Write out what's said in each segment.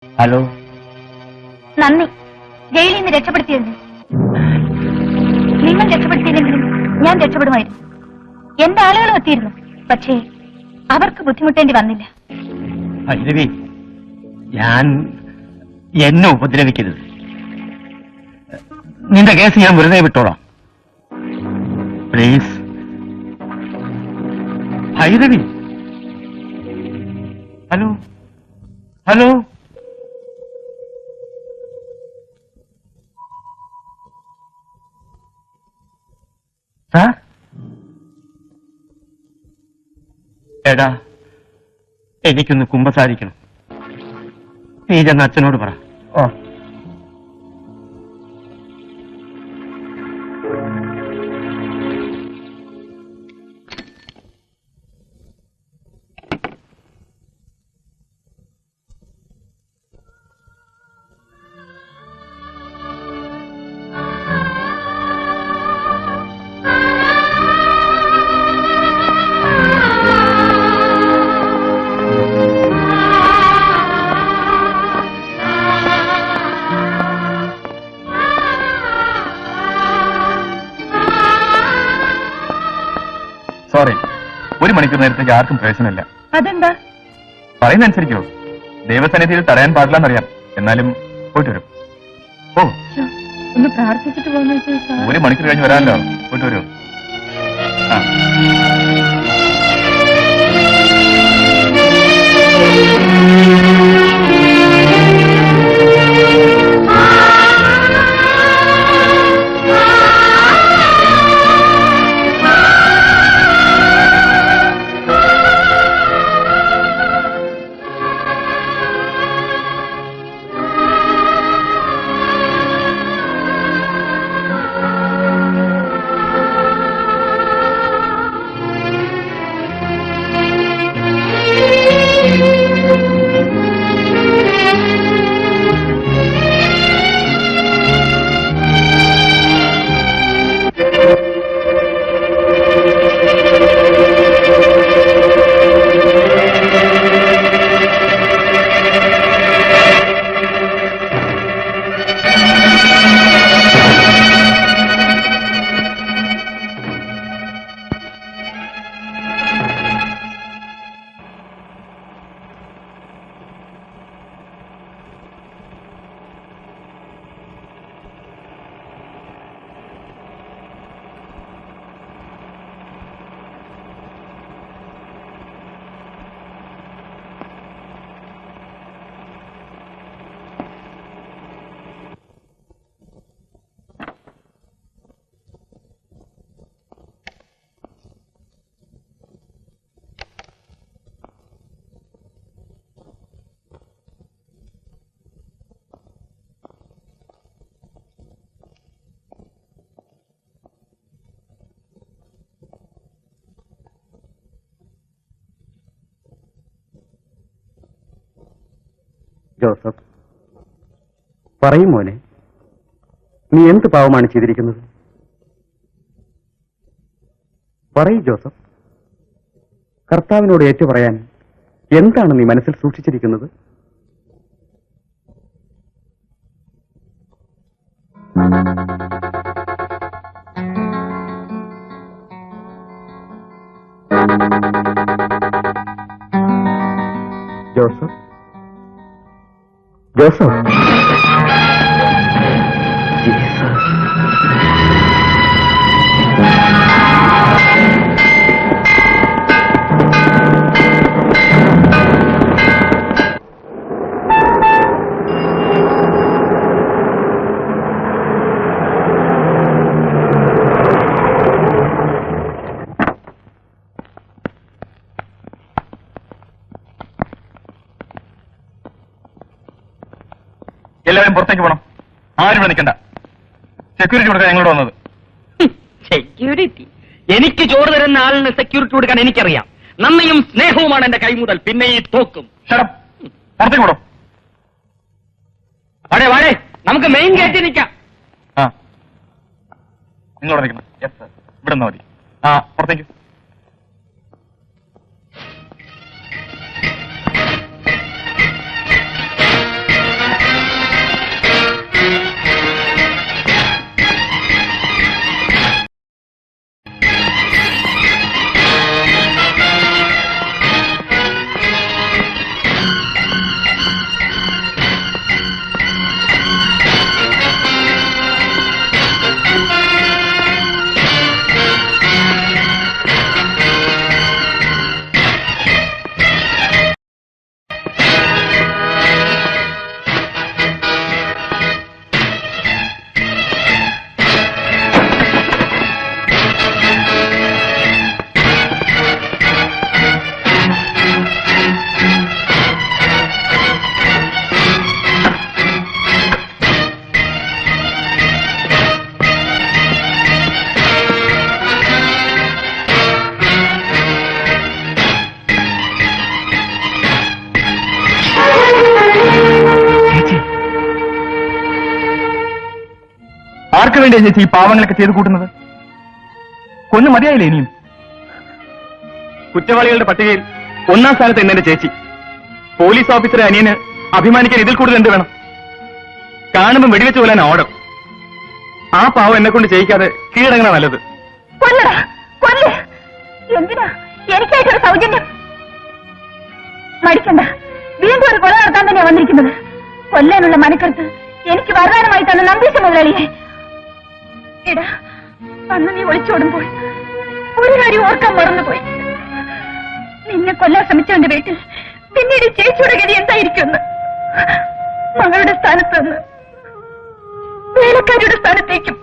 Hello. നന്ദി, ജയിലിൽ നിന്ന് രക്ഷപ്പെടുത്തിയതിന്. നിങ്ങൾ രക്ഷപ്പെടുത്തിയില്ലെങ്കിലും ഞാൻ രക്ഷപ്പെടുമായിരുന്നു. എന്റെ ആളുകളും എത്തിയിരുന്നു. പക്ഷേ അവർക്ക് ബുദ്ധിമുട്ടേണ്ടി വന്നില്ല. ഭൈരവി, എന്നെ ഉപദ്രവിക്കരുത്. നിന്റെ കേസ് ഞാൻ വെറുതെ വിട്ടോളാം. Please Bhairavi. Hello hello. Sir, എടാ, എനിക്കൊന്ന് കുമ്പസാരിക്കണം. നീ ചെന്ന് അച്ഛനോട് പറ. ഓ. സോറി, 1 മണിക്കൂർ നേരത്തേക്ക് ആർക്കും പ്രവേശനമില്ല. അതെന്താ? പറയുന്ന അനുസരിക്കോ? ദൈവസന്നിധിയിൽ തടയാൻ പാടില്ലെന്നറിയാം, എന്നാലും പോയിട്ട് വരും. ഓ, ഒന്ന് പ്രാർത്ഥിച്ചിട്ട് പോകുന്ന 1 മണിക്കൂർ കഴിഞ്ഞ് വരാമല്ലോ. പോയിട്ട് വരൂ. ആ. ജോസഫ്, പറയും മോനെ, നീ എന്ത് പാവമാണ് ചെയ്തിരിക്കുന്നത്? പറയൂ ജോസഫ്, കർത്താവിനോട് ഏറ്റു പറയാൻ എന്താണ് നീ മനസ്സിൽ സൂക്ഷിച്ചിരിക്കുന്നത്? ജോസഫ്, ജോസഫ്, എല്ലാവരും പുറത്തേക്ക് പോകണം. ആരും ഇവിടെ നിൽക്കണ്ട. സെക്യൂരിറ്റി കൊടുക്കാൻ ഞങ്ങളോട് വന്നത്. സെക്യൂരിറ്റി? എനിക്ക് ചോറ് തരുന്ന ആളിന് സെക്യൂരിറ്റി കൊടുക്കാൻ എനിക്കറിയാം. നന്ദിയും സ്നേഹവുമാണ് എന്റെ കൈമുതൽ. പിന്നെ ഈ തോക്കും. പുറത്തേക്ക് പോടോ. വാടേ വാടേ, നമുക്ക് മെയിൻ ഗേറ്റിൽ നിൽക്കാം. ആ, നിങ്ങളോട് നിൽക്കണം. യെസ് സർ, ഇവിടെ നിന്ന് മതി. ആ, പുറത്തേക്ക്. ആർക്കു വേണ്ടിയാ ചേച്ചി ഈ പാവങ്ങളൊക്കെ ചെയ്തു കൂട്ടുന്നത്? കൊന്നു മതിയായില്ലേ ഇനിയും? കുറ്റവാളികളുടെ പട്ടികയിൽ 1-ാം സ്ഥാനത്ത് എന്നെ ചേച്ചി. പോലീസ് ഓഫീസറെ അനിയന് അഭിമാനിക്കാൻ ഇതിൽ കൂടുതൽ എന്ത് വേണം? കാണുമ്പോൾ വെടിവെച്ച് കൊല്ലാൻ ഓർഡർ. ആ പാവം എന്നെ കൊണ്ട് ചെയ്യിക്കാതെ കീഴടങ്ങണ നല്ലത്. കൊല്ലടാ, കൊല്ല്. എന്തിനാ എനിക്കായിട്ടൊരു സൗജന്യം? മടിക്കണ്ട, വീണ്ടും ഒരു കൊല നടത്താൻ തന്നെയാ വന്നിരിക്കുന്നത്. കൊല്ലാനുള്ള മനക്കരുത്ത് എനിക്ക് വരദാനമായി തന്ന നമ്പീശ മുതലാളിയെ. എടാ, അന്ന് നീ ഒളിച്ചോടുമ്പോൾ ഒരു കാര്യം ഓർക്കാൻ മറന്നുപോയി. നിന്നെ കൊല്ലാൻ ശ്രമിച്ചവന്റെ വീട്ടിൽ പിന്നീട് ഈ ചേച്ചിയുടെ ഗതി എന്തായിരിക്കുമെന്ന്. മകളുടെ സ്ഥാനത്ത് നിന്ന് വേലക്കാരിയുടെ സ്ഥാനത്തേക്കും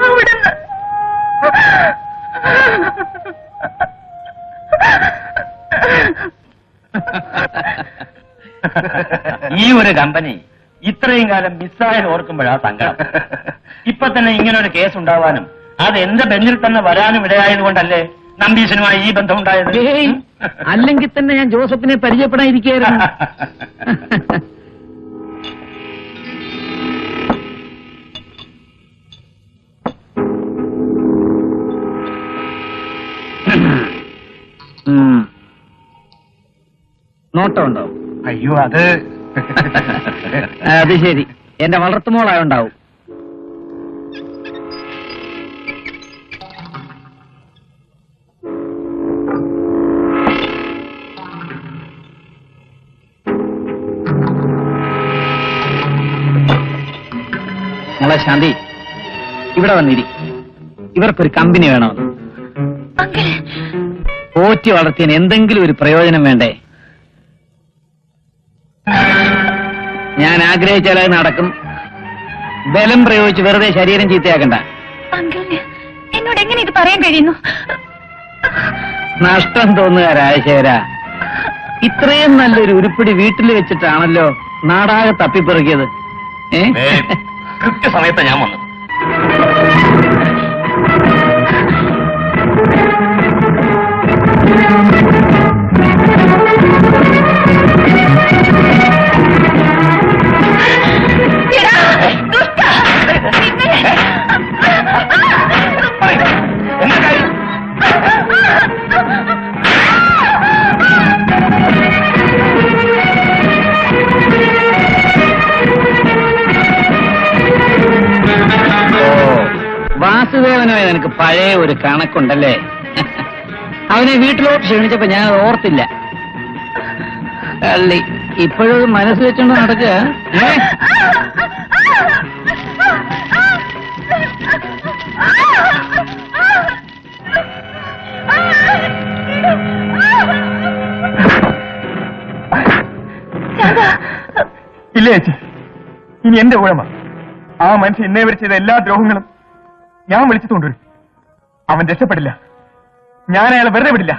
അവിടുന്ന് ഈ ഒരു കമ്പനി ഇത്രയും കാലം മിസ്സായത് ഓർക്കുമ്പോഴാ സങ്കടം. ഇപ്പൊ തന്നെ ഇങ്ങനെ ഒരു കേസ് ഉണ്ടാവാനും അത് എന്റെ ബെഞ്ചിൽ തന്നെ വരാനും ഇടയായത് കൊണ്ടല്ലേ നമ്പീശനുമായി ഈ ബന്ധം ഉണ്ടായത്. അല്ലെങ്കിൽ തന്നെ ഞാൻ ജോസഫിനെ പരിചയപ്പെടാതിരിക്കുകയായിരുന്നു. നോട്ടം ഉണ്ടാവും. അയ്യോ, അത് അത് ശരി, എന്റെ വളർത്തുമോളായുണ്ടാവും. മോളെ ശാന്തി, ഇവിടെ വന്നിരി. ഇവർക്കൊരു കമ്പനി വേണമെന്ന്. പോറ്റി വളർത്തിയതിന് എന്തെങ്കിലും ഒരു പ്രയോജനം വേണ്ടേ? ഞാൻ ആഗ്രഹിച്ചാൽ അത് നടക്കും. ബലം പ്രയോഗിച്ച് വെറുതെ ശരീരം ചീത്തയാക്കണ്ട. എന്നോട് എങ്ങനെ ഇത് പറയാൻ കഴിയുന്നു? നഷ്ടം തോന്നുക രാജശേഖര. ഇത്രയും നല്ലൊരു ഉരുപ്പിടി വീട്ടിൽ വെച്ചിട്ടാണല്ലോ നാടാകെ തപ്പിപ്പെറുക്കിയത്. കൃത്യസമയത്ത് ഞാൻ വന്നു. വാസുദേവനുമായി നിനക്ക് പഴയ ഒരു കണക്കുണ്ടല്ലേ? അവനെ വീട്ടിലോട്ട് ക്ഷണിച്ചപ്പോ ഞാൻ ഓർത്തില്ല. അള്ളി ഇപ്പോഴും മനസ്സ് വെച്ചോണ്ട് നടക്കുക. ഇല്ല ചേച്ചി, ഇനി എന്റെ ഊഴമാ. ആ മനുഷ്യൻ ഇന്നേ വരെ ചെയ്ത എല്ലാ ദ്രോഹങ്ങളും ഞാൻ വിളിച്ചു കൊണ്ടുവരും. അവൻ രക്ഷപ്പെടില്ല. ഞാൻ അയാളെ വെറുതെ വിടില്ല.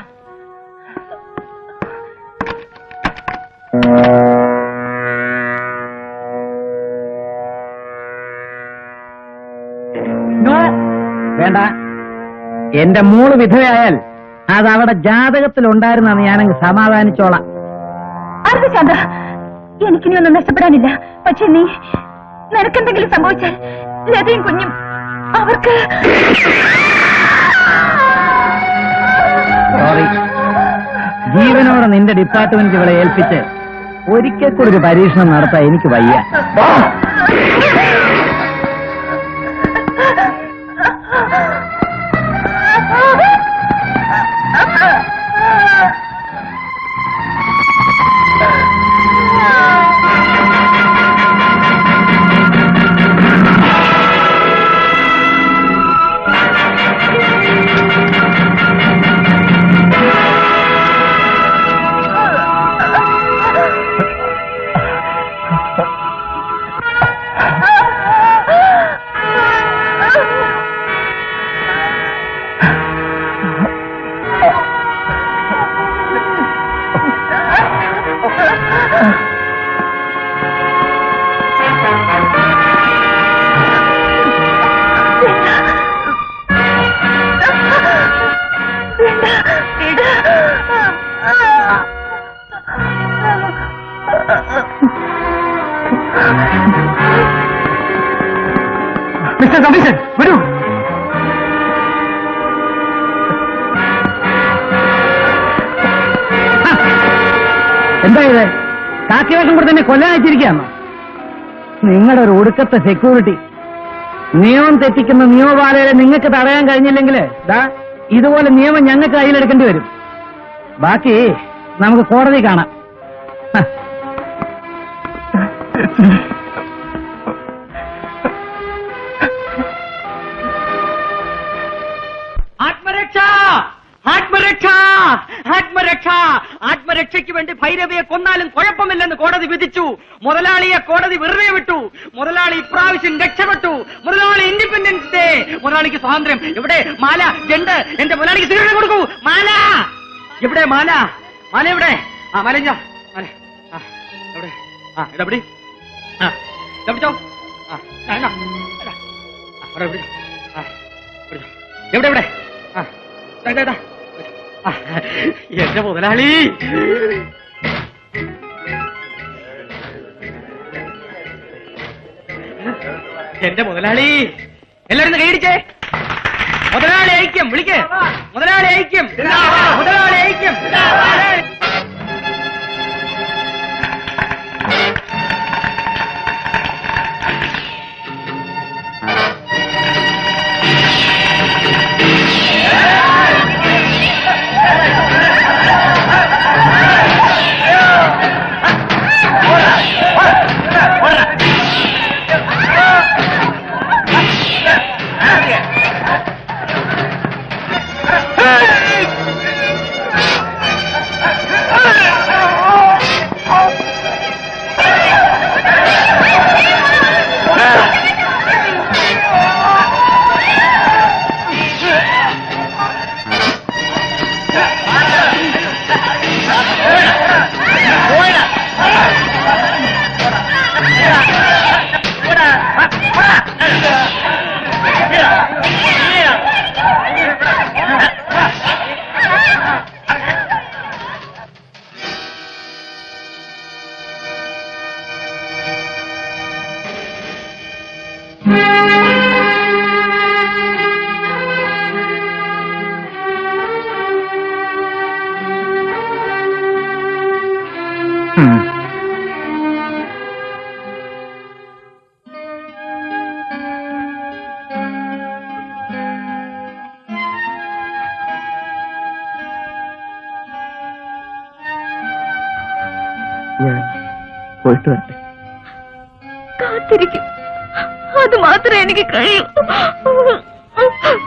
വേണ്ട, എന്റെ മോള് വിധവയായാൽ അത് അവിടെ ജാതകത്തിൽ ഉണ്ടായിരുന്നാണ് ഞാനങ്ങ് സമാധാനിച്ചോളാം. അറിവ് ചന്ദ്ര, എനിക്കിനി ഒന്നും നഷ്ടപ്പെടാനില്ല. പക്ഷെ നിനക്കെന്തെങ്കിലും സംഭവിച്ചാൽ ലതയും കുഞ്ഞും അവർക്ക് സോറി. ജീവനോടെ നിന്റെ ഡിപ്പാർട്ട്മെന്റ് ഇവിടെ ഏൽപ്പിച്ച് ഒരിക്കൽ കൂടി ഒരു പരീക്ഷണം നടത്താൻ എനിക്ക് വയ്യ. മിസ്റ്റർ കമ്മീഷൻ വരൂ. എന്താ ഇത്? കാക്കിവേഷം കൂടെ തന്നെ കൊല്ലാൻ വെച്ചിരിക്കുകയാണോ? നിങ്ങളുടെ ഒരു ഒടുക്കത്തെ സെക്യൂരിറ്റി നിയമം തെറ്റിക്കുന്ന നിയമപാലകരെ നിങ്ങൾക്ക് തടയാൻ കഴിഞ്ഞില്ലെങ്കിൽ ഇതുപോലെ നിയമം ഞങ്ങൾക്ക് കയ്യിലെടുക്കേണ്ടി വരും. ബാക്കി നമുക്ക് കോടതി കാണാം. ആത്മരക്ഷ ആത്മരക്ഷ ആത്മരക്ഷ ആത്മരക്ഷയ്ക്ക് വേണ്ടി ഭൈരവിയെ കൊന്നാലും കുഴപ്പമില്ലെന്ന് കോടതി വിധിച്ചു. മുതലാളിയെ കോടതി വെറുതെ വിട്ടു. മുതലാളി ഇപ്രാവശ്യം രക്ഷപ്പെട്ടു. മുതലാളി ഇൻഡിപെൻഡൻസ് ഡേ. മുതലാളിക്ക് സ്വാതന്ത്ര്യം. എവിടെ മാല ജണ്ട്? എന്റെ മുതലാളിക്ക് സ്വീകരണം കൊടുക്കൂ. മാല എവിടെ? മാല മാല എവിടെ? ആ മാല മാല എവിടെ? ഇതെവിടെ? പിടിച്ചോ. എവിടെ എവിടെ? എന്റെ മുതലാളി. എന്റെ മുതലാളി. എല്ലാരും കൈയടിച്ചേ. മുതലാളി ഐക്യം. വിളിക്കേ. മുതലാളി ഐക്യം. മുതലാളി ഐക്യം. ഞാൻ പോയിട്ട് വരട്ടെ. കാത്തിരിക്കും. അത് മാത്രമേ എനിക്ക് കഴിയൂ.